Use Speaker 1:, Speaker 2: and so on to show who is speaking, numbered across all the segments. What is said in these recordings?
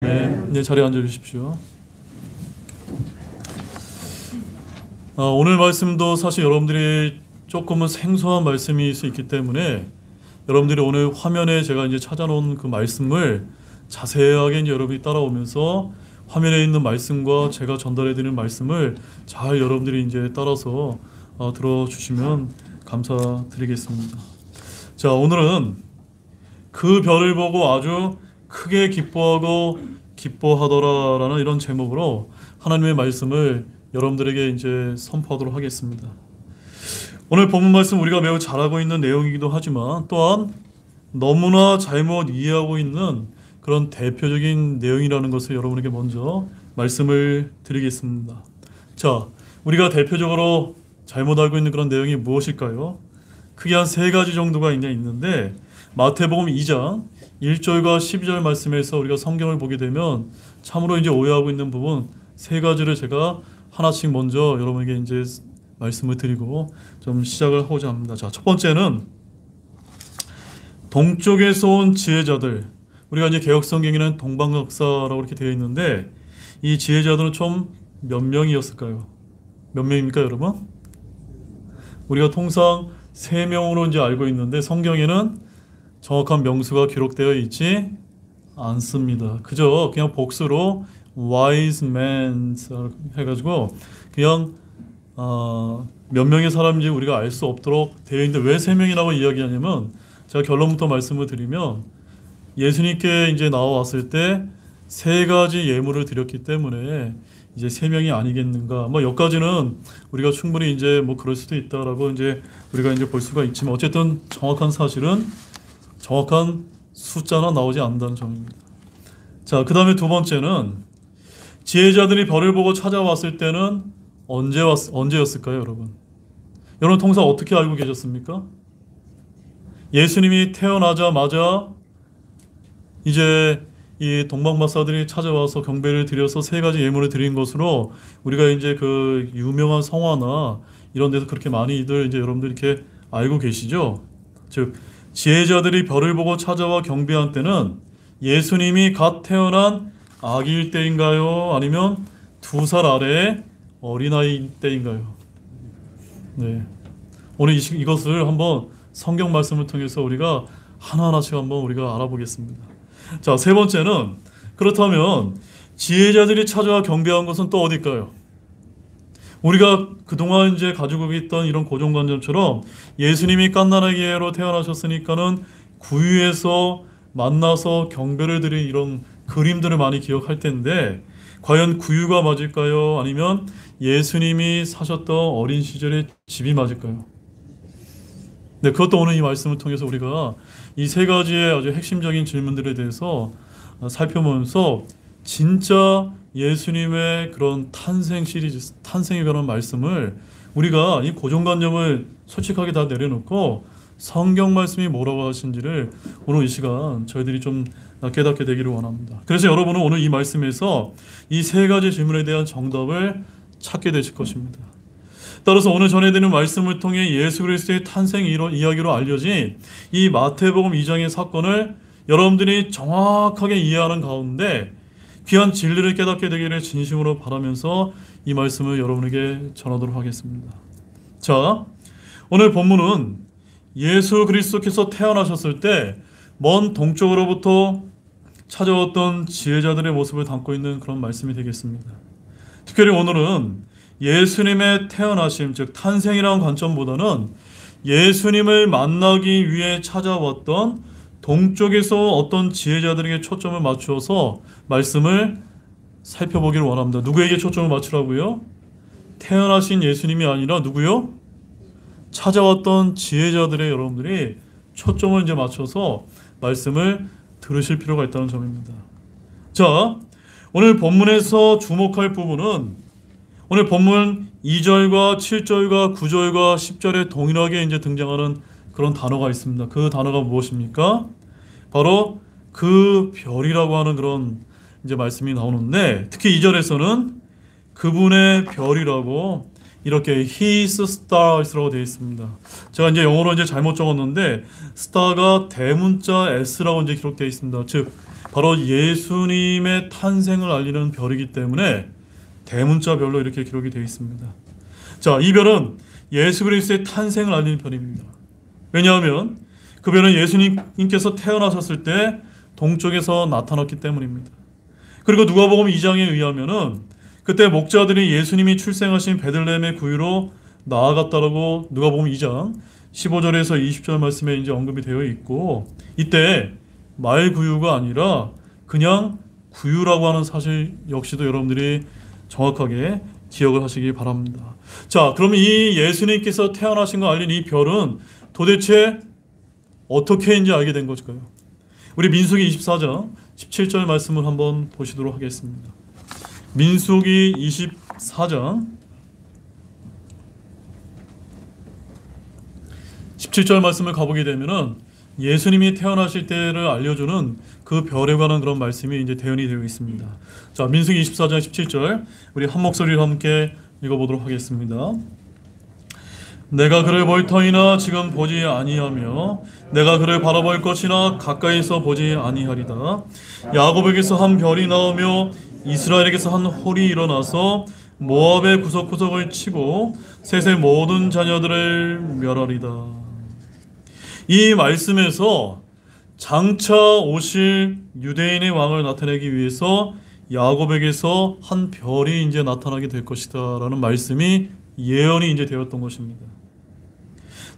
Speaker 1: 네, 자리에 앉아 주십시오. 오늘 말씀도 사실 여러분들이 조금은 생소한 말씀일 수 있기 때문에 여러분들이 오늘 화면에 제가 이제 찾아놓은 그 말씀을 자세하게 이제 여러분이 따라오면서 화면에 있는 말씀과 제가 전달해 드리는 말씀을 잘 여러분들이 이제 따라서 들어주시면 감사드리겠습니다. 자, 오늘은 그 별을 보고 아주 크게 기뻐하고 기뻐하더라라는 이런 제목으로 하나님의 말씀을 여러분들에게 이제 선포하도록 하겠습니다. 오늘 본문 말씀 우리가 매우 잘 알고 있는 내용이기도 하지만 또한 너무나 잘못 이해하고 있는 그런 대표적인 내용이라는 것을 여러분에게 먼저 말씀을 드리겠습니다. 자, 우리가 대표적으로 잘못 알고 있는 그런 내용이 무엇일까요? 크게 한 세 가지 정도가 있는데 마태복음 2장 1절과 12절 말씀에서 우리가 성경을 보게 되면 참으로 이제 오해하고 있는 부분 세 가지를 제가 하나씩 먼저 여러분에게 이제 말씀을 드리고 좀 시작을 하고자 합니다. 자, 첫 번째는 동쪽에서 온 지혜자들. 우리가 이제 개혁성경에는 동방역사라고 이렇게 되어 있는데 이 지혜자들은 총 몇 명이었을까요? 몇 명입니까, 여러분? 우리가 통상 3명으로 이제 알고 있는데 성경에는 정확한 명수가 기록되어 있지 않습니다. 그저 그냥 복수로 wise men 해가지고 그냥 몇 명의 사람인지 우리가 알 수 없도록 되어 있는데 왜 3명이라고 이야기하냐면 제가 결론부터 말씀을 드리면 예수님께 이제 나와왔을 때 3가지 예물을 드렸기 때문에 이제 3명이 아니겠는가. 뭐 여기까지는 우리가 충분히 이제 뭐 그럴 수도 있다라고 이제 우리가 이제 볼 수가 있지만 어쨌든 정확한 사실은 정확한 숫자나 나오지 않는다는 점입니다. 자, 그 다음에 두 번째는 지혜자들이 별을 보고 찾아왔을 때는 언제였을까요, 여러분? 여러분 통상 어떻게 알고 계셨습니까? 예수님이 태어나자마자 이제 이 동방박사들이 찾아와서 경배를 드려서 3가지 예물을 드린 것으로 우리가 이제 그 유명한 성화나 이런 데서 그렇게 많이들 이제 여러분들 이렇게 알고 계시죠? 즉 지혜자들이 별을 보고 찾아와 경배한 때는 예수님이 갓 태어난 아기일 때인가요? 아니면 2살 아래의 어린아이일 때인가요? 네. 오늘 이것을 한번 성경 말씀을 통해서 우리가 하나하나씩 한번 우리가 알아보겠습니다. 자, 세 번째는 그렇다면 지혜자들이 찾아와 경배한 것은 또 어딜까요? 우리가 그동안 이제 가지고 있던 이런 고정관념처럼 예수님이 갓난아기로 태어나셨으니까는 구유에서 만나서 경배를 드린 이런 그림들을 많이 기억할 텐데 과연 구유가 맞을까요? 아니면 예수님이 사셨던 어린 시절의 집이 맞을까요? 네, 그것도 오늘 이 말씀을 통해서 우리가 이 3가지의 아주 핵심적인 질문들에 대해서 살펴보면서 진짜 예수님의 그런 탄생 시리즈, 탄생에 관한 말씀을 우리가 이 고정관념을 솔직하게 다 내려놓고 성경 말씀이 뭐라고 하신지를 오늘 이 시간 저희들이 좀 깨닫게 되기를 원합니다. 그래서 여러분은 오늘 이 말씀에서 이 3가지 질문에 대한 정답을 찾게 되실 것입니다. 따라서 오늘 전해드리는 말씀을 통해 예수 그리스도의 탄생 이야기로 알려진 이 마태복음 2장의 사건을 여러분들이 정확하게 이해하는 가운데 귀한 진리를 깨닫게 되기를 진심으로 바라면서 이 말씀을 여러분에게 전하도록 하겠습니다. 자, 오늘 본문은 예수 그리스도께서 태어나셨을 때 먼 동쪽으로부터 찾아왔던 지혜자들의 모습을 담고 있는 그런 말씀이 되겠습니다. 특별히 오늘은 예수님의 태어나심, 즉 탄생이라는 관점보다는 예수님을 만나기 위해 찾아왔던 동쪽에서 어떤 지혜자들에게 초점을 맞추어서 말씀을 살펴보기를 원합니다. 누구에게 초점을 맞추라고요? 태어나신 예수님이 아니라 누구요? 찾아왔던 지혜자들의 여러분들이 초점을 이제 맞춰서 말씀을 들으실 필요가 있다는 점입니다. 자, 오늘 본문에서 주목할 부분은 오늘 본문 2절과 7절과 9절과 10절에 동일하게 이제 등장하는 그런 단어가 있습니다. 그 단어가 무엇입니까? 바로 그 별이라고 하는 그런 이제 말씀이 나오는데 특히 2절에서는 그분의 별이라고 이렇게 His stars라고 되어 있습니다. 제가 이제 영어로 이제 잘못 적었는데 star가 대문자 s라고 이제 기록되어 있습니다. 즉 바로 예수님의 탄생을 알리는 별이기 때문에 대문자 별로 이렇게 기록이 되어 있습니다. 자, 이 별은 예수 그리스도의 탄생을 알리는 별입니다. 왜냐하면 그 별은 예수님께서 태어나셨을 때 동쪽에서 나타났기 때문입니다. 그리고 누가복음 2장에 의하면은 그때 목자들이 예수님이 출생하신 베들레헴의 구유로 나아갔다라고 누가복음 2장 15절에서 20절 말씀에 이제 언급이 되어 있고, 이때 말 구유가 아니라 그냥 구유라고 하는 사실 역시도 여러분들이 정확하게 기억을 하시기 바랍니다. 자, 그러면 이 예수님께서 태어나신 거 알린 이 별은 도대체 어떻게 인지 알게 된 것일까요? 우리 민수기 24장 17절 말씀을 한번 보시도록 하겠습니다. 민수기 24장 17절 말씀을 가보게 되면은 예수님이 태어나실 때를 알려주는 그 별에 관한 그런 말씀이 이제 대연이 되어 있습니다. 자, 민수기 24장 17절 우리 한 목소리로 함께 읽어보도록 하겠습니다. 내가 그를 볼 터이나 지금 보지 아니하며 내가 그를 바라볼 것이나 가까이서 보지 아니하리다. 야곱에게서 한 별이 나오며 이스라엘에게서 한 홀이 일어나서 모압의 구석구석을 치고 셋의 모든 자녀들을 멸하리다. 이 말씀에서 장차 오실 유대인의 왕을 나타내기 위해서 야곱에게서 한 별이 이제 나타나게 될 것이다 라는 말씀이 예언이 이제 되었던 것입니다.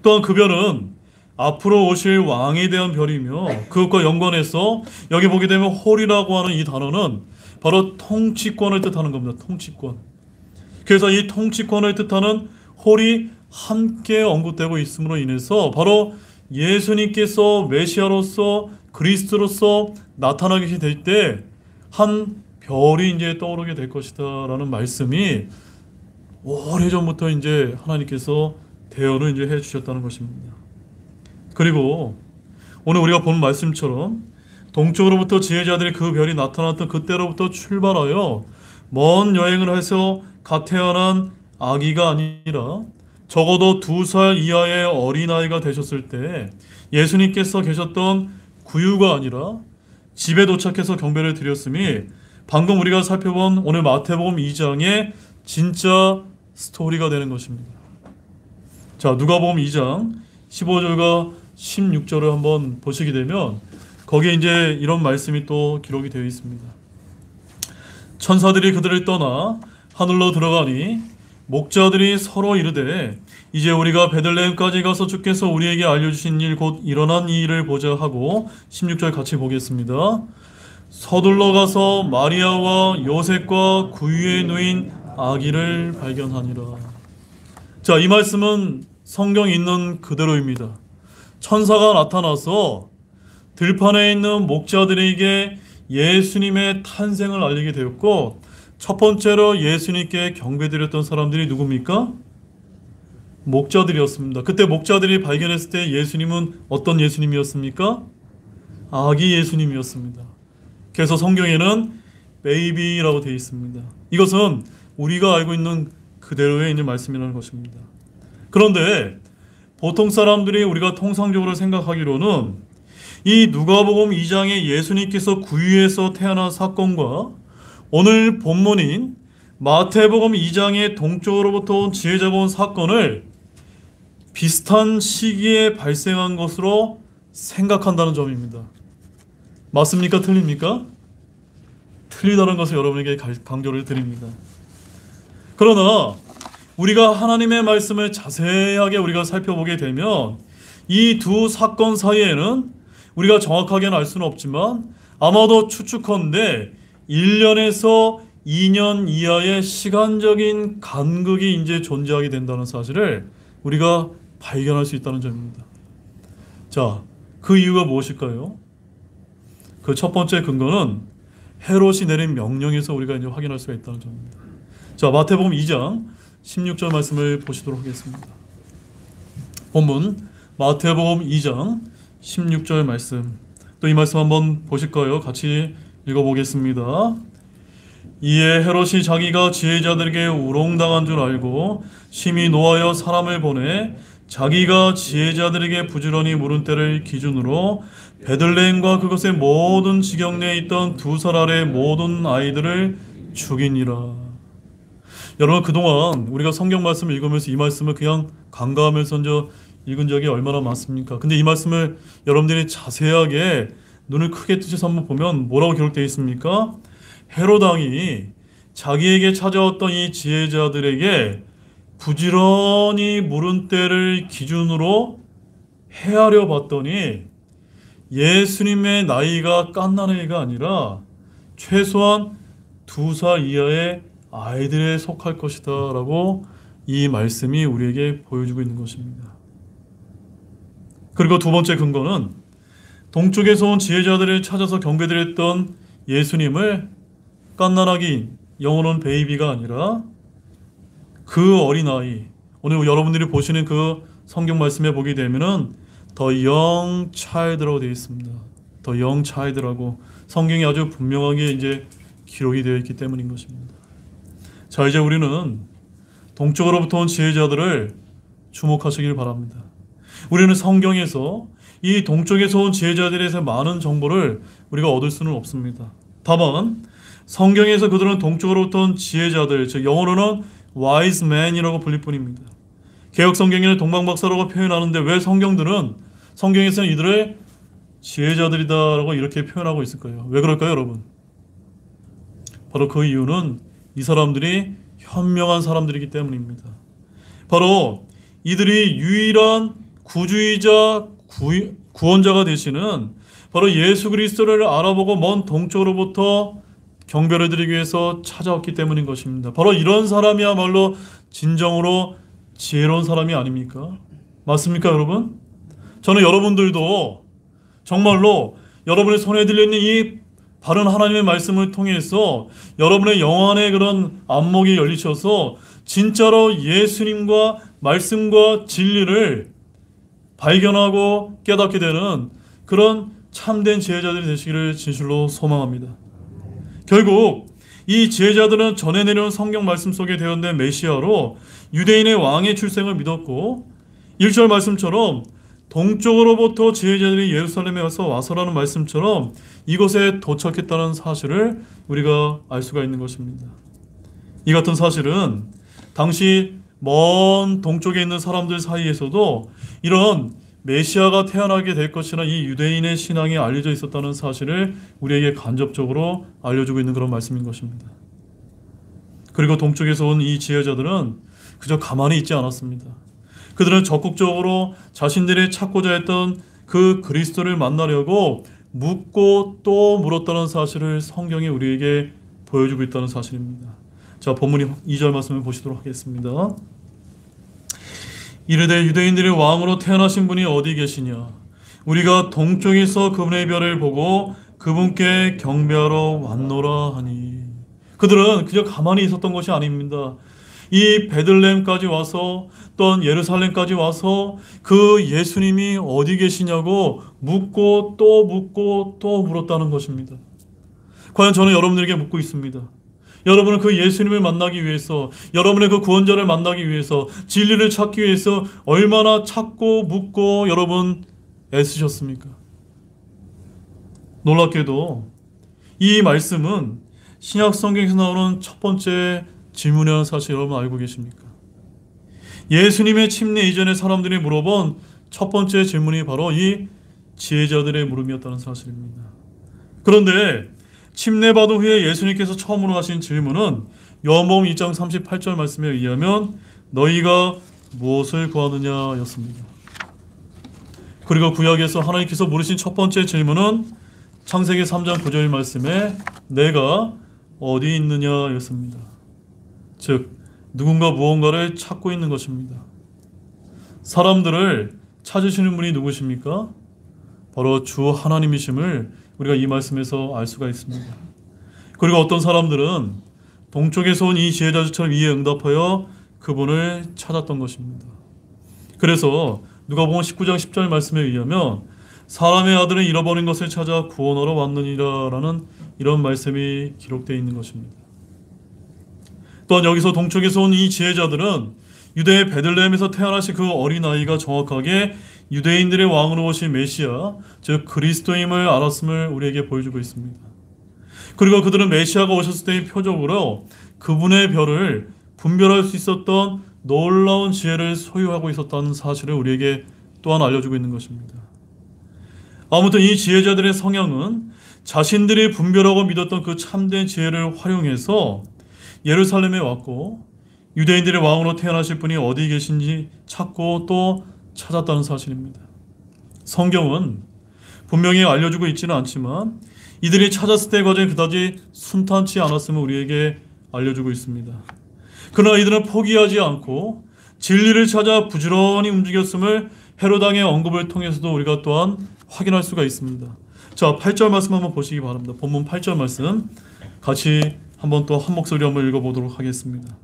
Speaker 1: 또한 그 별은 앞으로 오실 왕에 대한 별이며 그것과 연관해서 여기 보게 되면 홀이라고 하는 이 단어는 바로 통치권을 뜻하는 겁니다. 통치권. 그래서 이 통치권을 뜻하는 홀이 함께 언급되고 있음으로 인해서 바로 예수님께서 메시아로서 그리스도로서 나타나게 될 때 한 별이 이제 떠오르게 될 것이다 라는 말씀이 오래전부터 이제 하나님께서 대언을 이제 해 주셨다는 것입니다. 그리고 오늘 우리가 본 말씀처럼 동쪽으로부터 지혜자들이 그 별이 나타났던 그때로부터 출발하여 먼 여행을 해서 갓 태어난 아기가 아니라 적어도 2살 이하의 어린아이가 되셨을 때 예수님께서 계셨던 구유가 아니라 집에 도착해서 경배를 드렸음이 방금 우리가 살펴본 오늘 마태복음 2장의 진짜 스토리가 되는 것입니다. 자, 누가복음 2장 15절과 16절을 한번 보시게 되면 거기에 이제 이런 말씀이 또 기록이 되어 있습니다. 천사들이 그들을 떠나 하늘로 들어가니 목자들이 서로 이르되 이제 우리가 베들레헴까지 가서 주께서 우리에게 알려주신 일 곧 일어난 이 일을 보자 하고 16절 같이 보겠습니다. 서둘러 가서 마리아와 요셉과 구유에 누인 아기를 발견하니라. 자, 이 말씀은 성경에 있는 그대로입니다. 천사가 나타나서 들판에 있는 목자들에게 예수님의 탄생을 알리게 되었고, 첫 번째로 예수님께 경배드렸던 사람들이 누굽니까? 목자들이었습니다. 그때 목자들이 발견했을 때 예수님은 어떤 예수님이었습니까? 아기 예수님이었습니다. 그래서 성경에는 베이비라고 되어 있습니다. 이것은 우리가 알고 있는 그대로의 이제 말씀이라는 것입니다. 그런데 보통 사람들이 우리가 통상적으로 생각하기로는 이 누가복음 2장에 예수님께서 구유에서 태어난 사건과 오늘 본문인 마태복음 2장의 동쪽으로부터 온 지혜자가 온 사건을 비슷한 시기에 발생한 것으로 생각한다는 점입니다. 맞습니까? 틀립니까? 틀리다는 것을 여러분에게 강조를 드립니다. 그러나 우리가 하나님의 말씀을 자세하게 우리가 살펴보게 되면 이 두 사건 사이에는 우리가 정확하게는 알 수는 없지만 아마도 추측컨대 1년에서 2년 이하의 시간적인 간극이 이제 존재하게 된다는 사실을 우리가 발견할 수 있다는 점입니다. 자, 그 이유가 무엇일까요? 그 첫 번째 근거는 헤롯이 내린 명령에서 우리가 이제 확인할 수가 있다는 점입니다. 자, 마태복음 2장 16절 말씀을 보시도록 하겠습니다. 본문 마태복음 2장 16절 말씀, 또 이 말씀 한번 보실까요? 같이 읽어보겠습니다. 이에 헤롯이 자기가 지혜자들에게 우롱당한 줄 알고 심히 노하여 사람을 보내 자기가 지혜자들에게 부지런히 물은 때를 기준으로 베들레헴과 그것의 모든 지경 내에 있던 두 살 아래의 모든 아이들을 죽이니라. 여러분, 그동안 우리가 성경 말씀을 읽으면서 이 말씀을 그냥 간과하면서 읽은 적이 얼마나 많습니까? 근데 이 말씀을 여러분들이 자세하게 눈을 크게 뜨셔서 한번 보면 뭐라고 기록되어 있습니까? 헤롯 왕이 자기에게 찾아왔던 이 지혜자들에게 부지런히 물은 때를 기준으로 헤아려 봤더니 예수님의 나이가 갓난아이가 아니라 최소한 2살 이하의 아이들에 속할 것이다 라고 이 말씀이 우리에게 보여주고 있는 것입니다. 그리고 두 번째 근거는 동쪽에서 온 지혜자들을 찾아서 경배드렸던 예수님을 갓난아기, 영어로는 베이비가 아니라 그 어린아이, 오늘 여러분들이 보시는 그 성경 말씀에 보게 되면은 The young child라고 되어 있습니다. The young child라고 성경이 아주 분명하게 이제 기록이 되어 있기 때문인 것입니다. 자, 이제 우리는 동쪽으로부터 온 지혜자들을 주목하시길 바랍니다. 우리는 성경에서 이 동쪽에서 온 지혜자들에 대해서 많은 정보를 우리가 얻을 수는 없습니다. 다만 성경에서 그들은 동쪽으로부터 온 지혜자들, 즉 영어로는 wise men이라고 불릴 뿐입니다. 개혁 성경에는 동방박사라고 표현하는데 왜 성경에서는 이들을 지혜자들이다라고 이렇게 표현하고 있을까요? 왜 그럴까요, 여러분? 바로 그 이유는 이 사람들이 현명한 사람들이기 때문입니다. 바로 이들이 유일한 구주이자 구원자가 되시는 바로 예수 그리스도를 알아보고 먼 동쪽으로부터 경배를 드리기 위해서 찾아왔기 때문인 것입니다. 바로 이런 사람이야말로 진정으로 지혜로운 사람이 아닙니까? 맞습니까, 여러분? 저는 여러분들도 정말로 여러분의 손에 들려있는 이 바른 하나님의 말씀을 통해서 여러분의 영안의 그런 안목이 열리셔서 진짜로 예수님과 말씀과 진리를 발견하고 깨닫게 되는 그런 참된 지혜자들이 되시기를 진실로 소망합니다. 결국 이 지혜자들은 전해 내려온 성경 말씀 속에 되어있는 메시아로 유대인의 왕의 출생을 믿었고 1절 말씀처럼 동쪽으로부터 지혜자들이 예루살렘에 와서라는 말씀처럼 이곳에 도착했다는 사실을 우리가 알 수가 있는 것입니다. 이 같은 사실은 당시 먼 동쪽에 있는 사람들 사이에서도 이런 메시아가 태어나게 될 것이라는 이 유대인의 신앙이 알려져 있었다는 사실을 우리에게 간접적으로 알려주고 있는 그런 말씀인 것입니다. 그리고 동쪽에서 온 이 지혜자들은 그저 가만히 있지 않았습니다. 그들은 적극적으로 자신들이 찾고자 했던 그 그리스도를 만나려고 묻고 또 물었다는 사실을 성경이 우리에게 보여주고 있다는 사실입니다. 자, 본문 2절 말씀을 보시도록 하겠습니다. 이르되 유대인들의 왕으로 태어나신 분이 어디 계시냐? 우리가 동쪽에서 그분의 별을 보고 그분께 경배하러 왔노라 하니. 그들은 그저 가만히 있었던 것이 아닙니다. 이 베들레헴까지 와서 또한 예루살렘까지 와서 그 예수님이 어디 계시냐고 묻고 또 물었다는 것입니다. 과연 저는 여러분들에게 묻고 있습니다. 여러분은 그 예수님을 만나기 위해서, 여러분의 그 구원자를 만나기 위해서, 진리를 찾기 위해서 얼마나 찾고 묻고 여러분 애쓰셨습니까? 놀랍게도 이 말씀은 신약 성경에서 나오는 첫 번째 질문이라는 사실 여러분 알고 계십니까? 예수님의 침례 이전에 사람들이 물어본 첫 번째 질문이 바로 이 지혜자들의 물음이었다는 사실입니다. 그런데 침례받은 후에 예수님께서 처음으로 하신 질문은 요한복음 2장 38절 말씀에 의하면 너희가 무엇을 구하느냐 였습니다. 그리고 구약에서 하나님께서 물으신 첫 번째 질문은 창세기 3장 9절 말씀에 내가 어디 있느냐 였습니다. 즉 누군가 무언가를 찾고 있는 것입니다. 사람들을 찾으시는 분이 누구십니까? 바로 주 하나님이심을 우리가 이 말씀에서 알 수가 있습니다. 그리고 어떤 사람들은 동쪽에서 온 이 지혜자들처럼 이에 응답하여 그분을 찾았던 것입니다. 그래서 누가복음 19장 10절 말씀에 의하면 사람의 아들은 잃어버린 것을 찾아 구원하러 왔느니라 라는 이런 말씀이 기록되어 있는 것입니다. 또한 여기서 동쪽에서 온 이 지혜자들은 유대의 베들레헴에서 태어나신 그 어린아이가 정확하게 유대인들의 왕으로 오신 메시아, 즉 그리스도임을 알았음을 우리에게 보여주고 있습니다. 그리고 그들은 메시아가 오셨을 때의 표적으로 그분의 별을 분별할 수 있었던 놀라운 지혜를 소유하고 있었다는 사실을 우리에게 또한 알려주고 있는 것입니다. 아무튼 이 지혜자들의 성향은 자신들이 분별하고 믿었던 그 참된 지혜를 활용해서 예루살렘에 왔고 유대인들의 왕으로 태어나실 분이 어디 계신지 찾고 또 찾았다는 사실입니다. 성경은 분명히 알려주고 있지는 않지만 이들이 찾았을 때 과정이 그다지 순탄치 않았음을 우리에게 알려주고 있습니다. 그러나 이들은 포기하지 않고 진리를 찾아 부지런히 움직였음을 헤롯 왕의 언급을 통해서도 우리가 또한 확인할 수가 있습니다. 자, 8절 말씀 한번 보시기 바랍니다. 본문 8절 말씀 같이 한번 또 한 목소리 한번 읽어보도록 하겠습니다.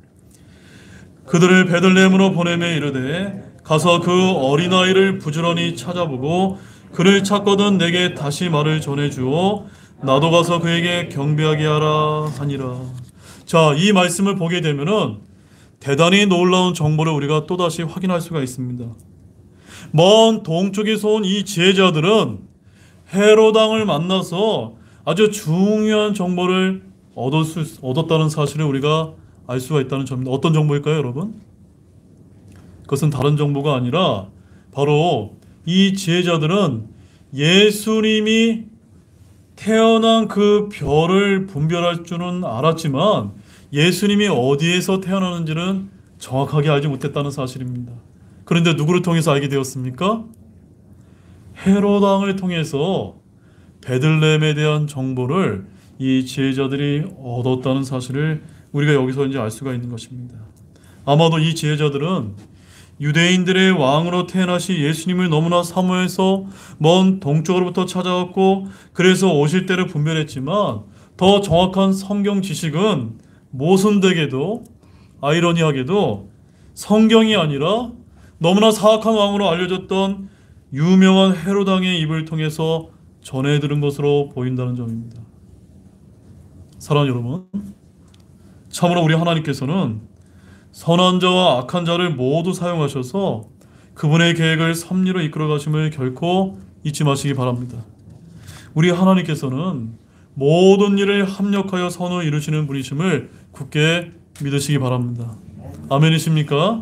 Speaker 1: 그들을 베들레헴으로 보내매 이르되 가서 그 어린아이를 부지런히 찾아보고 그를 찾거든 내게 다시 말을 전해주어 나도 가서 그에게 경배하게 하라 하니라. 자, 이 말씀을 보게 되면은 대단히 놀라운 정보를 우리가 또다시 확인할 수가 있습니다. 먼 동쪽에서 온 이 지혜자들은 헤롯 왕을 만나서 아주 중요한 정보를 얻었다는 사실을 우리가 알 수가 있다는 점입니다. 어떤 정보일까요, 여러분? 그것은 다른 정보가 아니라 바로 이 지혜자들은 예수님이 태어난 그 별을 분별할 줄은 알았지만 예수님이 어디에서 태어나는지는 정확하게 알지 못했다는 사실입니다. 그런데 누구를 통해서 알게 되었습니까? 헤롯 왕을 통해서 베들레헴에 대한 정보를 이 지혜자들이 얻었다는 사실을 우리가 여기서 이제 알 수가 있는 것입니다. 아마도 이 지혜자들은 유대인들의 왕으로 태어나신 예수님을 너무나 사모해서 먼 동쪽으로부터 찾아왔고 그래서 오실 때를 분별했지만 더 정확한 성경 지식은 모순되게도 아이러니하게도 성경이 아니라 너무나 사악한 왕으로 알려졌던 유명한 헤롯 왕의 입을 통해서 전해 들은 것으로 보인다는 점입니다. 사랑하는 여러분, 참으로 우리 하나님께서는 선한 자와 악한 자를 모두 사용하셔서 그분의 계획을 섭리로 이끌어 가심을 결코 잊지 마시기 바랍니다. 우리 하나님께서는 모든 일을 합력하여 선을 이루시는 분이심을 굳게 믿으시기 바랍니다. 아멘이십니까?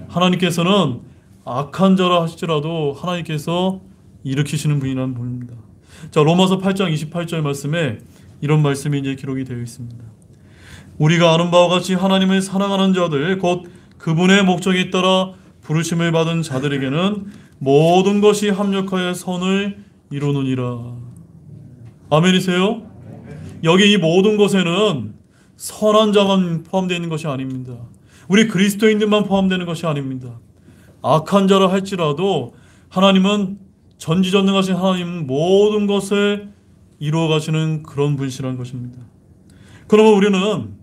Speaker 1: 하나님께서는 악한 자라 하실지라도 하나님께서 일으키시는 분이라는 분입니다. 자, 로마서 8장 28절 말씀에 이런 말씀이 이제 기록이 되어 있습니다. 우리가 아는 바와 같이 하나님을 사랑하는 자들 곧 그분의 목적에 따라 부르심을 받은 자들에게는 모든 것이 합력하여 선을 이루느니라. 아멘이세요? 여기 이 모든 것에는 선한 자만 포함되어 있는 것이 아닙니다. 우리 그리스도인들만 포함되는 것이 아닙니다. 악한 자라 할지라도 하나님은 전지전능하신 하나님은 모든 것을 이루어 가시는 그런 분이시라는 것입니다. 그러면 우리는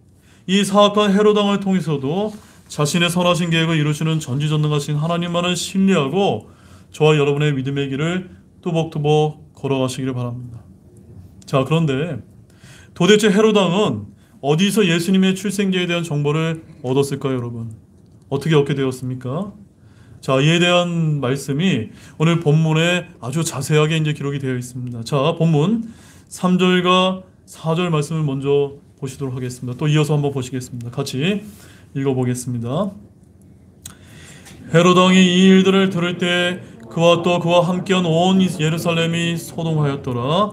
Speaker 1: 이 사악한 헤롯 왕을 통해서도 자신의 선하신 계획을 이루시는 전지전능하신 하나님만을 신뢰하고 저와 여러분의 믿음의 길을 뚜벅뚜벅 걸어가시기를 바랍니다. 자, 그런데 도대체 헤롯 왕은 어디서 예수님의 출생지에 대한 정보를 얻었을까요, 여러분? 어떻게 얻게 되었습니까? 자, 이에 대한 말씀이 오늘 본문에 아주 자세하게 이제 기록이 되어 있습니다. 자, 본문 3절과 4절 말씀을 먼저 보시도록 하겠습니다. 또 이어서 한번 보시겠습니다. 같이 읽어보겠습니다. 헤롯 왕이 이 일들을 들을 때 그와 또 그와 함께한 온 예루살렘이 소동하였더라.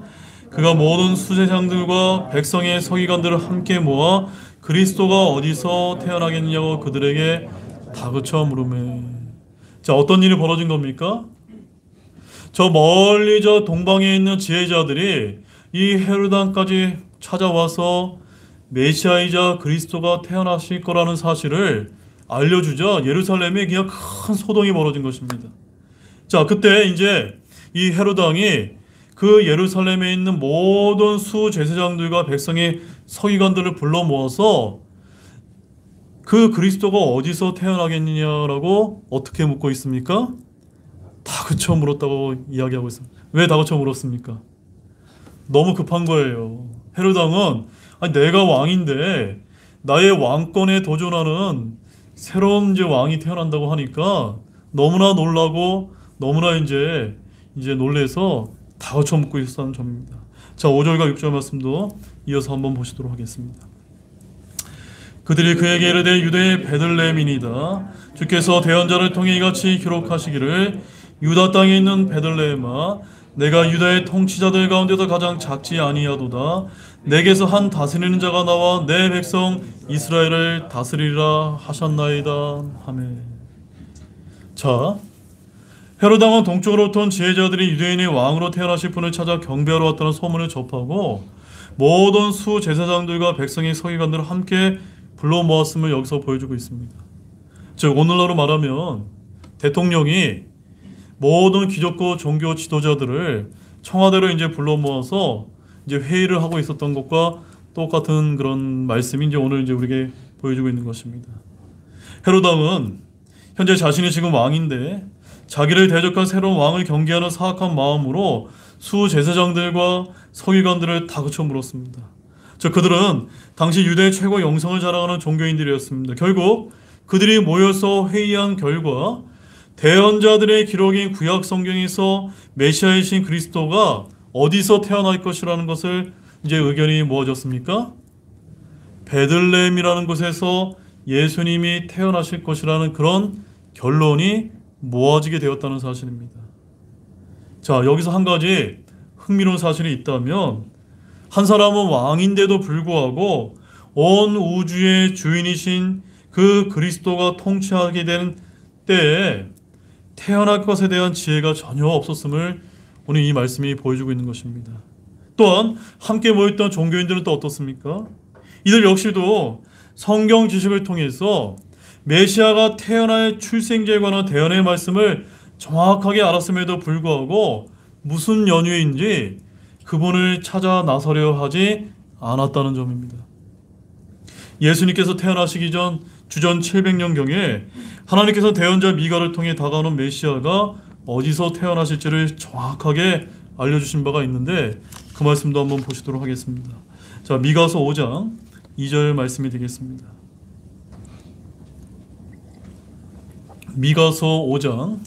Speaker 1: 그가 모든 수제장들과 백성의 서기관들을 함께 모아 그리스도가 어디서 태어나겠느냐고 그들에게 다그쳐 물으매. 자, 어떤 일이 벌어진 겁니까? 저 멀리 저 동방에 있는 지혜자들이 이 헤롯 왕까지 찾아와서 메시아이자 그리스도가 태어나실 거라는 사실을 알려주자 예루살렘에 그냥 큰 소동이 벌어진 것입니다. 자, 그때 이제 이 헤롯 왕이 그 예루살렘에 있는 모든 수제사장들과 백성의 서기관들을 불러 모아서 그 그리스도가 어디서 태어나겠느냐라고 어떻게 묻고 있습니까? 다그쳐 물었다고 이야기하고 있습니다. 왜 다그쳐 물었습니까? 너무 급한 거예요. 헤롯 왕은 아니, 내가 왕인데 나의 왕권에 도전하는 새로운 이제 왕이 태어난다고 하니까 너무나 놀라고 너무나 이제 놀래서 다 거쳐먹고 있었다는 점입니다. 자, 5절과 6절 말씀도 이어서 한번 보시도록 하겠습니다. 그들이 그에게 이르되 유대의 베들레헴이니이다. 주께서 대언자를 통해 이같이 기록하시기를 유다 땅에 있는 베들레헴아 내가 유다의 통치자들 가운데서 가장 작지 아니하도다. 내게서 한 다스리는 자가 나와 내 백성 이스라엘을 다스리라 하셨나이다. 아멘. 자, 헤롯 왕은 동쪽으로부터 온 지혜자들이 유대인의 왕으로 태어나실 분을 찾아 경배하러 왔다는 소문을 접하고 모든 수 제사장들과 백성의 서기관들을 함께 불러 모았음을 여기서 보여주고 있습니다. 즉 오늘날로 말하면 대통령이 모든 기독교 종교 지도자들을 청와대로 이제 불러 모아서 이제 회의를 하고 있었던 것과 똑같은 그런 말씀이 이제 오늘 이제 우리에게 보여주고 있는 것입니다. 헤롯 왕은 현재 자신이 지금 왕인데 자기를 대적한 새로운 왕을 경계하는 사악한 마음으로 수 제사장들과 서기관들을 다그쳐 물었습니다. 즉 그들은 당시 유대의 최고 영성을 자랑하는 종교인들이었습니다. 결국 그들이 모여서 회의한 결과 대언자들의 기록인 구약 성경에서 메시아이신 그리스도가 어디서 태어날 것이라는 것을 이제 의견이 모아졌습니까? 베들레헴이라는 곳에서 예수님이 태어나실 것이라는 그런 결론이 모아지게 되었다는 사실입니다. 자, 여기서 한 가지 흥미로운 사실이 있다면 한 사람은 왕인데도 불구하고 온 우주의 주인이신 그 그리스도가 통치하게 된 때에 태어날 것에 대한 지혜가 전혀 없었음을 오늘 이 말씀이 보여주고 있는 것입니다. 또한 함께 모였던 종교인들은 또 어떻습니까? 이들 역시도 성경 지식을 통해서 메시아가 태어날 출생제에 관한 대언의 말씀을 정확하게 알았음에도 불구하고 무슨 연유인지 그분을 찾아 나서려 하지 않았다는 점입니다. 예수님께서 태어나시기 전 주전 700년경에 하나님께서 대언자 미가를 통해 다가오는 메시아가 어디서 태어나실지를 정확하게 알려주신 바가 있는데 그 말씀도 한번 보시도록 하겠습니다. 자, 미가서 5장 2절 말씀이 되겠습니다. 미가서 5장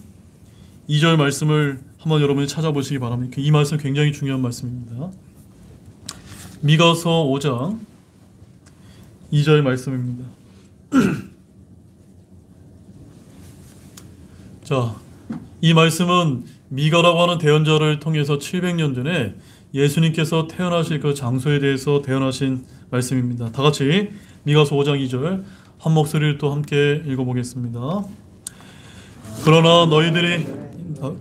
Speaker 1: 2절 말씀을 한번 여러분이 찾아보시기 바랍니다. 이 말씀 굉장히 중요한 말씀입니다. 미가서 5장 2절 말씀입니다. 자, 이 말씀은 미가라고 하는 대언자를 통해서 700년 전에 예수님께서 태어나실 그 장소에 대해서 대언하신 말씀입니다. 다 같이 미가서 5장 2절 한 목소리를 또 함께 읽어보겠습니다. 그러나 너희들이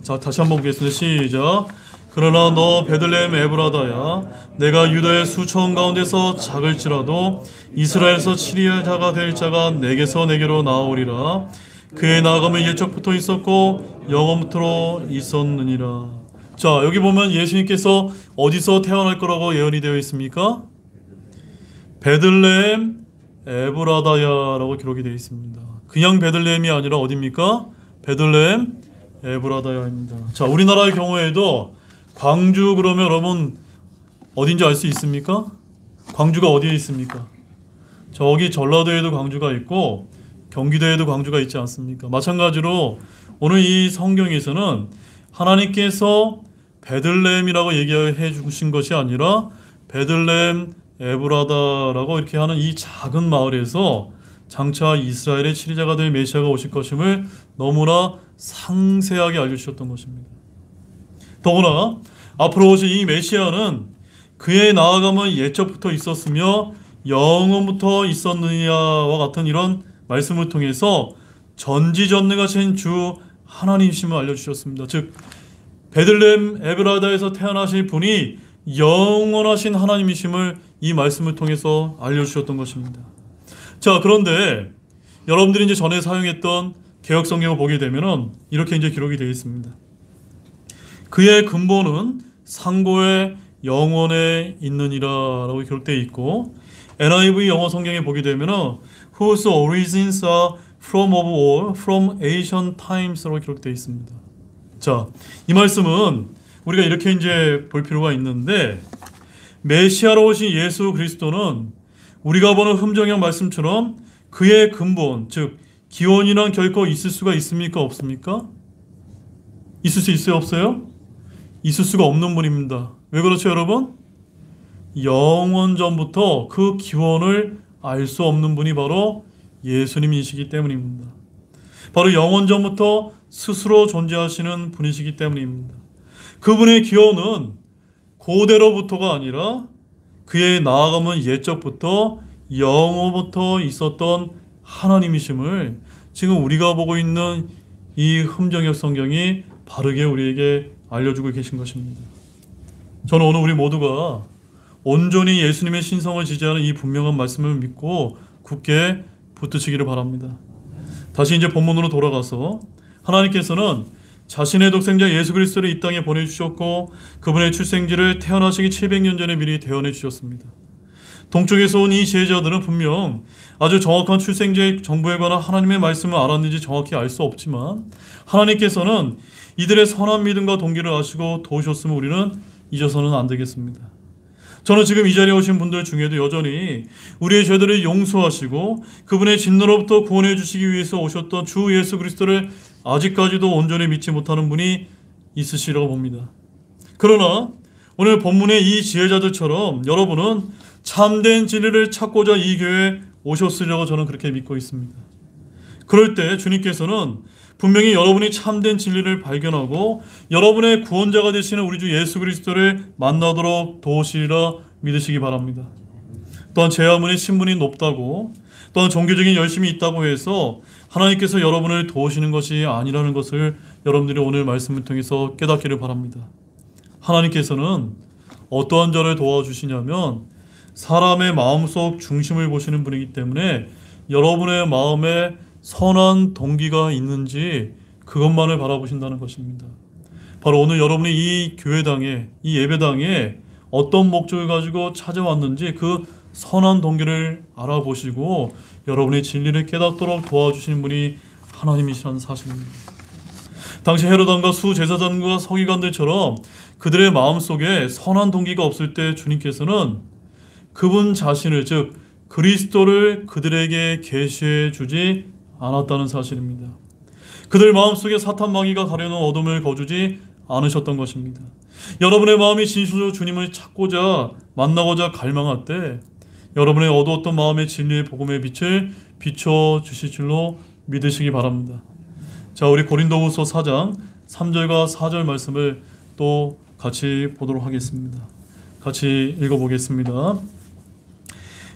Speaker 1: 자, 다시 한번 보겠습니다. 시작. 그러나 너 베들레헴 에브라다야 내가 유다의 수천 가운데서 작을지라도 이스라엘에서 치리자가 될 자가 내게서 내게로 나오리라. 그의 나아감은 옛적부터 있었고 영원부터 있었느니라. 자, 여기 보면 예수님께서 어디서 태어날 거라고 예언이 되어 있습니까? 베들레헴 에브라다야라고 기록이 되어 있습니다. 그냥 베들레헴이 아니라 어디입니까? 베들레헴 에브라다야입니다. 자, 우리나라의 경우에도 광주 그러면 여러분 어딘지 알 수 있습니까? 광주가 어디에 있습니까? 저기 전라도에도 광주가 있고 경기도에도 광주가 있지 않습니까? 마찬가지로 오늘 이 성경에서는 하나님께서 베들레헴이라고 얘기해 주신 것이 아니라 베들레헴 에브라다라고 이렇게 하는 이 작은 마을에서 장차 이스라엘의 치리자가 될 메시아가 오실 것임을 너무나 상세하게 알려주셨던 것입니다. 더구나 앞으로 오실 이 메시아는 그의 나아감은 옛적부터 있었으며 영원부터 있었느냐와 같은 이런 말씀을 통해서 전지전능하신 주 하나님이심을 알려주셨습니다. 즉 베들레헴 에브라다에서 태어나실 분이 영원하신 하나님이심을 이 말씀을 통해서 알려주셨던 것입니다. 자, 그런데 여러분들이 이제 전에 사용했던 개역 성경을 보게 되면은 이렇게 이제 기록이 되어 있습니다. 그의 근본은 상고의 영원에 있느니라라고 기록되어 있고, NIV 영어 성경에 보게 되면은 whose origins are from of all, from ancient times라고 기록되어 있습니다. 자, 이 말씀은 우리가 이렇게 이제 볼 필요가 있는데, 메시아로 오신 예수 그리스도는 우리가 보는 흠정형 말씀처럼 그의 근본, 즉 기원이란 결코 있을 수가 있습니까? 없습니까? 있을 수 있어요? 없어요? 있을 수가 없는 분입니다. 왜 그렇죠, 여러분? 영원 전부터 그 기원을 알 수 없는 분이 바로 예수님이시기 때문입니다. 바로 영원 전부터 스스로 존재하시는 분이시기 때문입니다. 그분의 기원은 고대로부터가 아니라 그의 나아가면 옛적부터 영원부터 있었던 하나님이심을 지금 우리가 보고 있는 이 흠정역 성경이 바르게 우리에게 알려주고 계신 것입니다. 저는 오늘 우리 모두가 온전히 예수님의 신성을 지지하는 이 분명한 말씀을 믿고 굳게 붙드시기를 바랍니다. 다시 이제 본문으로 돌아가서 하나님께서는 자신의 독생자 예수 그리스도를 이 땅에 보내주셨고 그분의 출생지를 태어나시기 700년 전에 미리 대언해 주셨습니다. 동쪽에서 온 이 지혜자들은 분명 아주 정확한 출생지의 정보에 관한 하나님의 말씀을 알았는지 정확히 알 수 없지만 하나님께서는 이들의 선한 믿음과 동기를 아시고 도우셨음을 우리는 잊어서는 안 되겠습니다. 저는 지금 이 자리에 오신 분들 중에도 여전히 우리의 죄들을 용서하시고 그분의 진노로부터 구원해 주시기 위해서 오셨던 주 예수 그리스도를 아직까지도 온전히 믿지 못하는 분이 있으시라고 봅니다. 그러나 오늘 본문의 이 지혜자들처럼 여러분은 참된 진리를 찾고자 이 교회에 오셨으려고 저는 그렇게 믿고 있습니다. 그럴 때 주님께서는 분명히 여러분이 참된 진리를 발견하고 여러분의 구원자가 되시는 우리 주 예수 그리스도를 만나도록 도우시리라 믿으시기 바랍니다. 또한 제 아무리 신분이 높다고 또한 종교적인 열심이 있다고 해서 하나님께서 여러분을 도우시는 것이 아니라는 것을 여러분들이 오늘 말씀을 통해서 깨닫기를 바랍니다. 하나님께서는 어떠한 자를 도와주시냐면 사람의 마음속 중심을 보시는 분이기 때문에 여러분의 마음에 선한 동기가 있는지 그것만을 바라보신다는 것입니다. 바로 오늘 여러분이 이 교회당에, 이 예배당에 어떤 목적을 가지고 찾아왔는지 그 선한 동기를 알아보시고 여러분의 진리를 깨닫도록 도와주시는 분이 하나님이시라는 사실입니다. 당시 헤로당과 수제사장과 서기관들처럼 그들의 마음속에 선한 동기가 없을 때 주님께서는 그분 자신을, 즉 그리스도를 그들에게 계시해 주지 않았다는 사실입니다. 그들 마음속에 사탄 마귀가 가려놓은 어둠을 거두지 않으셨던 것입니다. 여러분의 마음이 진실로 주님을 찾고자 만나고자 갈망할 때 여러분의 어두웠던 마음의 진리의 복음의 빛을 비춰주실 줄로 믿으시기 바랍니다. 자, 우리 고린도후서 4장 3절과 4절 말씀을 또 같이 보도록 하겠습니다. 같이 읽어보겠습니다.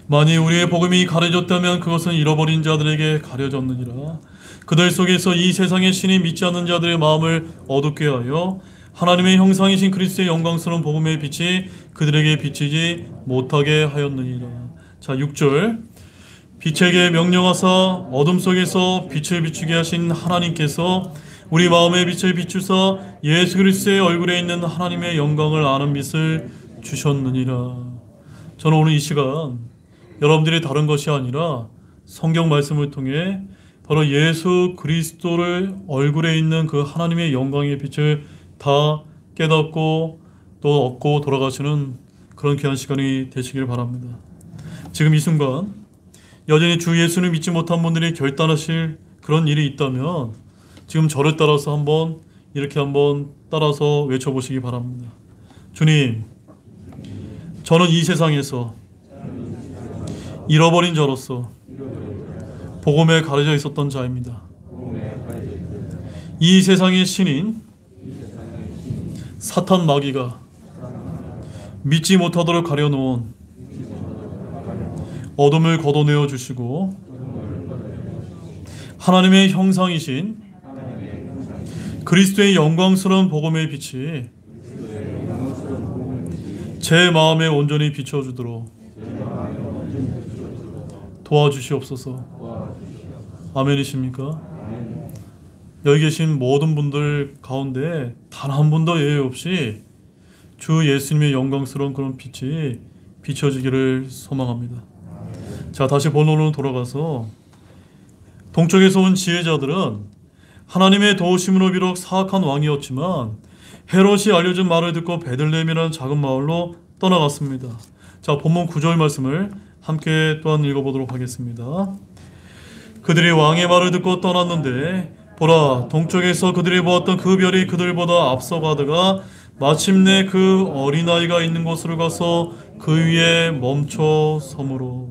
Speaker 1: 만일 우리의 복음이 가려졌다면 그것은 잃어버린 자들에게 가려졌느니라. 그들 속에서 이 세상의 신이 믿지 않는 자들의 마음을 어둡게 하여 하나님의 형상이신 그리스도의 영광스러운 복음의 빛이 그들에게 비치지 못하게 하였느니라. 자, 6절. 빛에게 명령하사 어둠 속에서 빛을 비추게 하신 하나님께서 우리 마음의 빛을 비추사 예수 그리스도의 얼굴에 있는 하나님의 영광을 아는 빛을 주셨느니라. 저는 오늘 이 시간 여러분들이 다른 것이 아니라 성경 말씀을 통해 바로 예수 그리스도를 얼굴에 있는 그 하나님의 영광의 빛을 다 깨닫고 또 얻고 돌아가시는 그런 귀한 시간이 되시길 바랍니다. 지금 이 순간 여전히 주 예수를 믿지 못한 분들이 결단하실 그런 일이 있다면 지금 저를 따라서 이렇게 한번 따라서 외쳐보시기 바랍니다. 주님, 저는 이 세상에서 잃어버린 자로서 복음에 가려져 있었던 자입니다. 이 세상의 신인 사탄 마귀가 믿지 못하도록 가려놓은 어둠을 걷어내어 주시고 하나님의 형상이신 그리스도의 영광스러운 복음의 빛이 제 마음에 온전히 비춰주도록 도와주시옵소서. 아멘이십니까? 여기 계신 모든 분들 가운데 단 한 분도 예외 없이 주 예수님의 영광스러운 그런 빛이 비춰지기를 소망합니다. 자, 다시 본론으로 돌아가서 동쪽에서 온 지혜자들은 하나님의 도우심으로 비록 사악한 왕이었지만 헤롯이 알려준 말을 듣고 베들레헴이라는 작은 마을로 떠나갔습니다. 자, 본문 9절 말씀을 함께 또한 읽어보도록 하겠습니다. 그들이 왕의 말을 듣고 떠났는데 보라, 동쪽에서 그들이 보았던 그 별이 그들보다 앞서가다가 마침내 그 어린아이가 있는 곳으로 가서 그 위에 멈춰 서므로.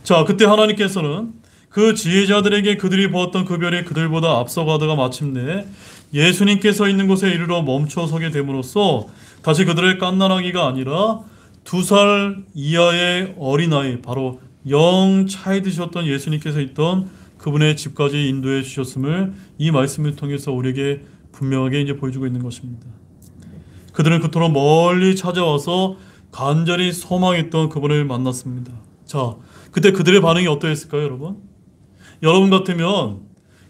Speaker 1: 자, 그때 하나님께서는 그 지혜자들에게 그들이 보았던 그 별이 그들보다 앞서가다가 마침내 예수님께서 있는 곳에 이르러 멈춰 서게 됨으로써 다시 그들의 갓난아기가 아니라 2살 이하의 어린아이, 바로 영 차이 드셨던 예수님께서 있던 그분의 집까지 인도해 주셨음을 이 말씀을 통해서 우리에게 분명하게 이제 보여주고 있는 것입니다. 그들은 그토록 멀리 찾아와서 간절히 소망했던 그분을 만났습니다. 자, 그때 그들의 반응이 어떠했을까요, 여러분? 여러분 같으면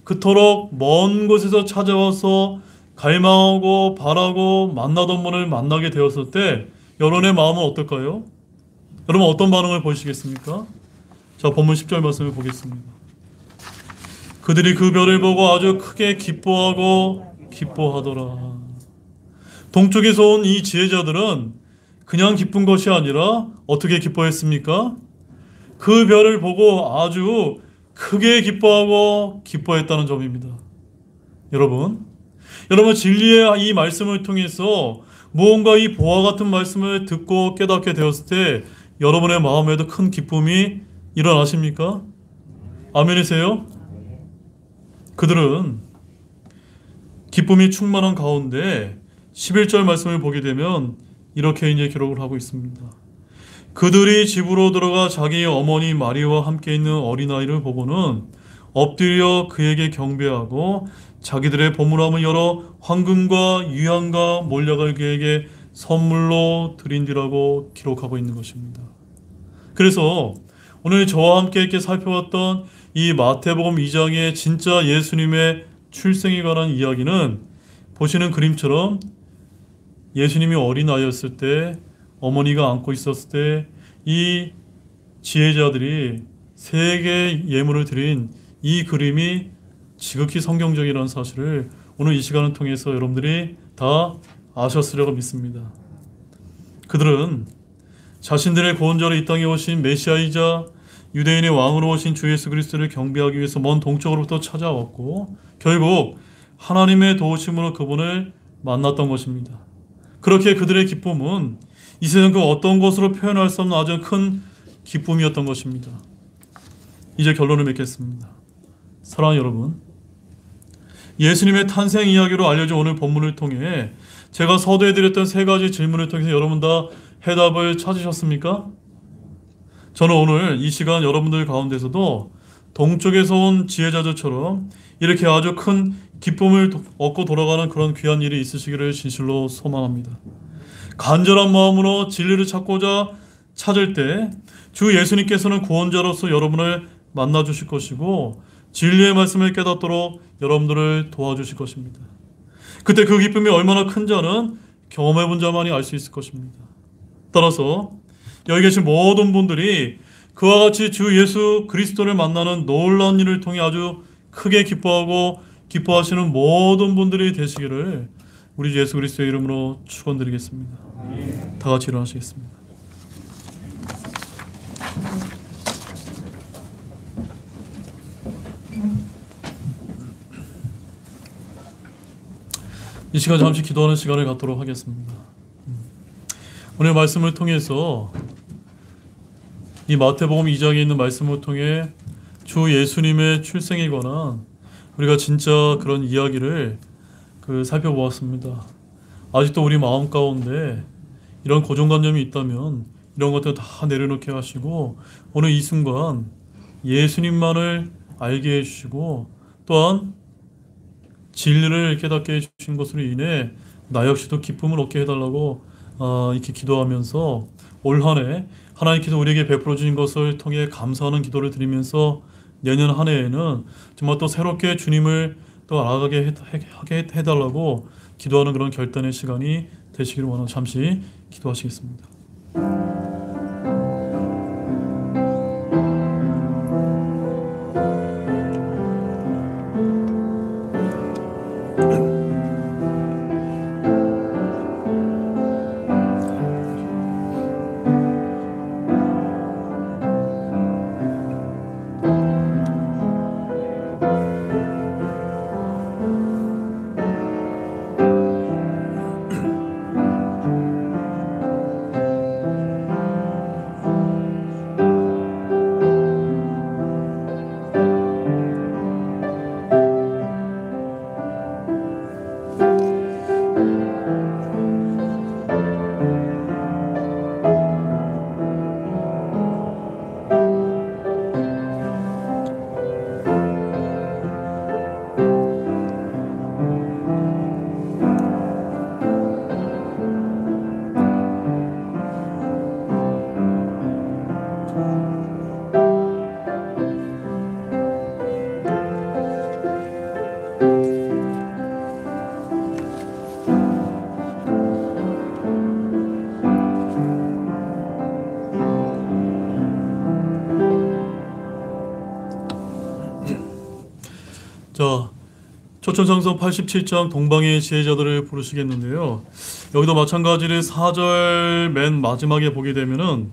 Speaker 1: 그토록 먼 곳에서 찾아와서 갈망하고 바라고 만나던 분을 만나게 되었을 때 여러분의 마음은 어떨까요? 여러분 어떤 반응을 보이시겠습니까? 자, 본문 10절 말씀을 보겠습니다. 그들이 그 별을 보고 아주 크게 기뻐하더라. 동쪽에서 온 이 지혜자들은 그냥 기쁜 것이 아니라 어떻게 기뻐했습니까? 그 별을 보고 아주 크게 기뻐했다는 점입니다. 여러분 진리의 이 말씀을 통해서 무언가 이 보화 같은 말씀을 듣고 깨닫게 되었을 때 여러분의 마음에도 큰 기쁨이 일어나십니까? 아멘이세요? 그들은 기쁨이 충만한 가운데 11절 말씀을 보게 되면 이렇게 이제 기록을 하고 있습니다. 그들이 집으로 들어가 자기 어머니 마리아와 함께 있는 어린아이를 보고는 엎드려 그에게 경배하고 자기들의 보물함을 열어 황금과 유향과 몰약을 그에게 선물로 드린디라고 기록하고 있는 것입니다. 그래서 오늘 저와 함께 이렇게 살펴봤던 이 마태복음 2장의 진짜 예수님의 출생에 관한 이야기는 보시는 그림처럼 예수님이 어린아이였을 때 어머니가 안고 있었을 때 이 지혜자들이 3개의 예물을 드린 이 그림이 지극히 성경적이라는 사실을 오늘 이 시간을 통해서 여러분들이 다 아셨으리라고 믿습니다. 그들은 자신들의 구원자로 이 땅에 오신 메시아이자 유대인의 왕으로 오신 주 예수 그리스도를 경배하기 위해서 먼 동쪽으로부터 찾아왔고 결국 하나님의 도우심으로 그분을 만났던 것입니다. 그렇게 그들의 기쁨은 이 세상 그 어떤 것으로 표현할 수 없는 아주 큰 기쁨이었던 것입니다. 이제 결론을 맺겠습니다. 사랑하는 여러분, 예수님의 탄생 이야기로 알려진 오늘 본문을 통해 제가 서두에드렸던 3가지 질문을 통해서 여러분 다 해답을 찾으셨습니까? 저는 오늘 이 시간 여러분들 가운데서도 동쪽에서 온 지혜자들처럼 이렇게 아주 큰 기쁨을 얻고 돌아가는 그런 귀한 일이 있으시기를 진실로 소망합니다. 간절한 마음으로 진리를 찾을 때 주 예수님께서는 구원자로서 여러분을 만나 주실 것이고 진리의 말씀을 깨닫도록 여러분들을 도와주실 것입니다. 그때 그 기쁨이 얼마나 큰 자는 경험해 본 자만이 알 수 있을 것입니다. 따라서 여기 계신 모든 분들이 그와 같이 주 예수 그리스도를 만나는 놀라운 일을 통해 아주 크게 기뻐하시는 모든 분들이 되시기를 우리 주 예수 그리스도의 이름으로 축원드리겠습니다. 다 같이 일어나시겠습니다. 이 시간 잠시 기도하는 시간을 갖도록 하겠습니다. 오늘 말씀을 통해서 이 마태복음 2장에 있는 말씀을 통해 주 예수님의 출생에 관한 우리가 진짜 그런 이야기를 살펴보았습니다. 아직도 우리 마음 가운데 이런 고정관념이 있다면 이런 것들 다 내려놓게 하시고 오늘 이 순간 예수님만을 알게 해주시고 또한 진리를 깨닫게 해주신 것으로 인해 나 역시도 기쁨을 얻게 해달라고 이렇게 기도하면서 올 한 해 하나님께서 우리에게 베풀어 주신 것을 통해 감사하는 기도를 드리면서 내년 한 해에는 정말 또 새롭게 주님을 또 알아가게 하게 해달라고 기도하는 그런 결단의 시간이 되시기를 원하는 잠시 기도하시겠습니다. 자, 초천성서 87장 동방의 지혜자들을 부르시겠는데요. 여기도 마찬가지로 4절 맨 마지막에 보게 되면은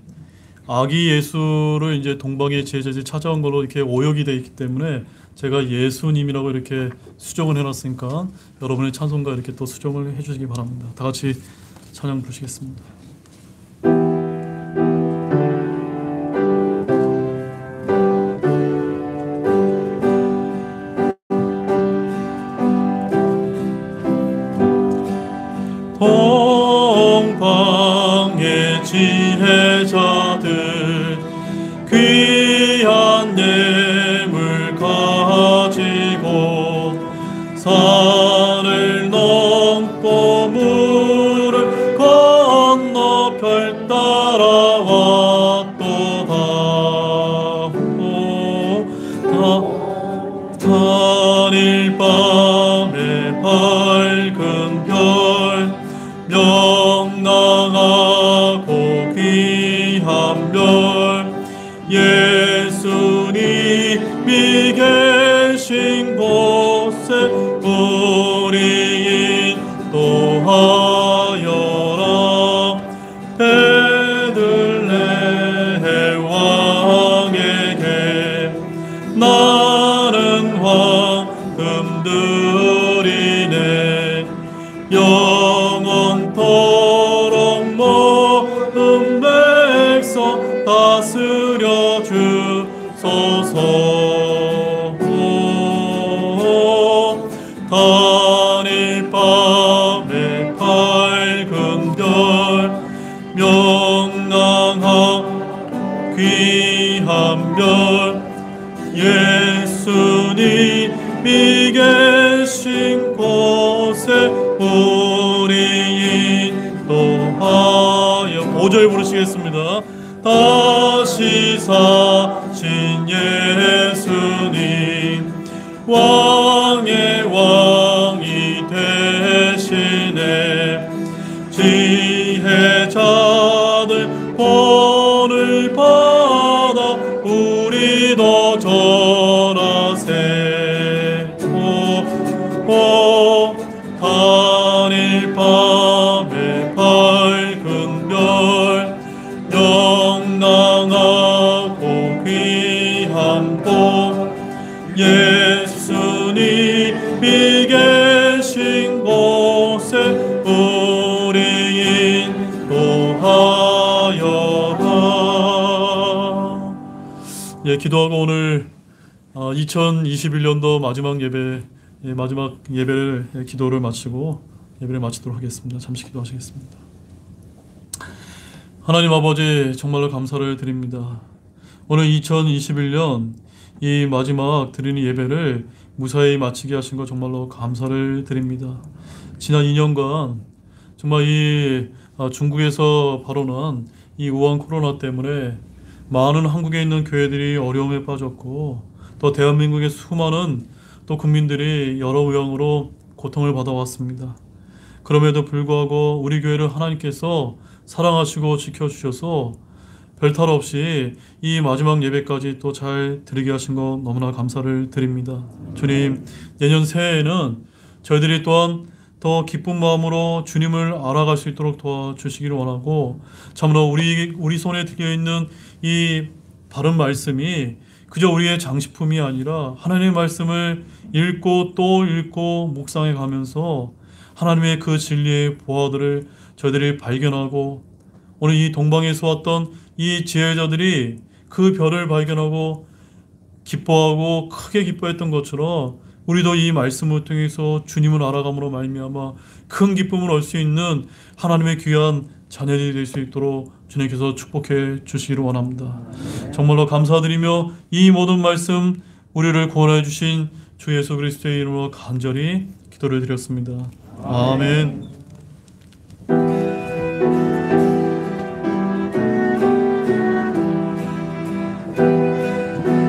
Speaker 1: 아기 예수를 이제 동방의 지혜자들이 찾아온 걸로 이렇게 오역이 되어 있기 때문에 제가 예수님이라고 이렇게 수정을 해놨으니까 여러분의 찬송가 이렇게 또 수정을 해주시기 바랍니다. 다 같이 찬양 부르시겠습니다. 동방의 지혜자들 귀한 예물 가지고 산을 넘고 물을 건너 별 따라왔도다. 단일 밤에 밝은 별 명랑하고 귀한 별 예수님이 계신 곳에 우리 인도하여라. 베들레헴 왕에게 나는 황금 드리네. 영원토록 모든 백성 다스려 주소서. 단일 밤에 밝은 별 명랑한 귀한 별 예수님이 계신 곳에 우리 인도하여. 5절 부르시겠습니다. 다시 사신 예수님 왕의 왕이 되시네. 지혜자들 본을 받아 우리도 전하세. 단일 밤에 밝은 별 명랑하고 귀한 곳 예수님이 계신 곳에 우리 인도하여라. 예, 기도하고 오늘 2021년도 마지막 예배를 기도를 마치고 예배를 마치도록 하겠습니다. 잠시 기도하시겠습니다. 하나님 아버지, 정말로 감사를 드립니다. 오늘 2021년 이 마지막 드리는 예배를 무사히 마치게 하신 것 정말로 감사를 드립니다. 지난 2년간 정말 이 중국에서 발원한 이 우한 코로나 때문에 많은 한국에 있는 교회들이 어려움에 빠졌고, 또 대한민국의 수많은 또 국민들이 여러 모양으로 고통을 받아왔습니다. 그럼에도 불구하고 우리 교회를 하나님께서 사랑하시고 지켜주셔서 별탈 없이 이 마지막 예배까지 또 잘 드리게 하신 것 너무나 감사를 드립니다. 주님, 내년 새해에는 저희들이 또한 더 기쁜 마음으로 주님을 알아갈 수 있도록 도와주시기를 원하고, 참으로 우리 손에 들려있는 이 바른 말씀이 그저 우리의 장식품이 아니라 하나님의 말씀을 읽고 또 읽고 묵상해 가면서 하나님의 그 진리의 보화들을 저희들이 발견하고, 오늘 이 동방에서 왔던 이 지혜자들이 그 별을 발견하고 기뻐하고 크게 기뻐했던 것처럼 우리도 이 말씀을 통해서 주님을 알아감으로 말미암아 큰 기쁨을 얻을 수 있는 하나님의 귀한 자녀들이 될 수 있도록 주님께서 축복해 주시기를 원합니다. 정말로 감사드리며 이 모든 말씀 우리를 구원해 주신 주 예수 그리스도의 이름으로 간절히 기도를 드렸습니다. 아멘.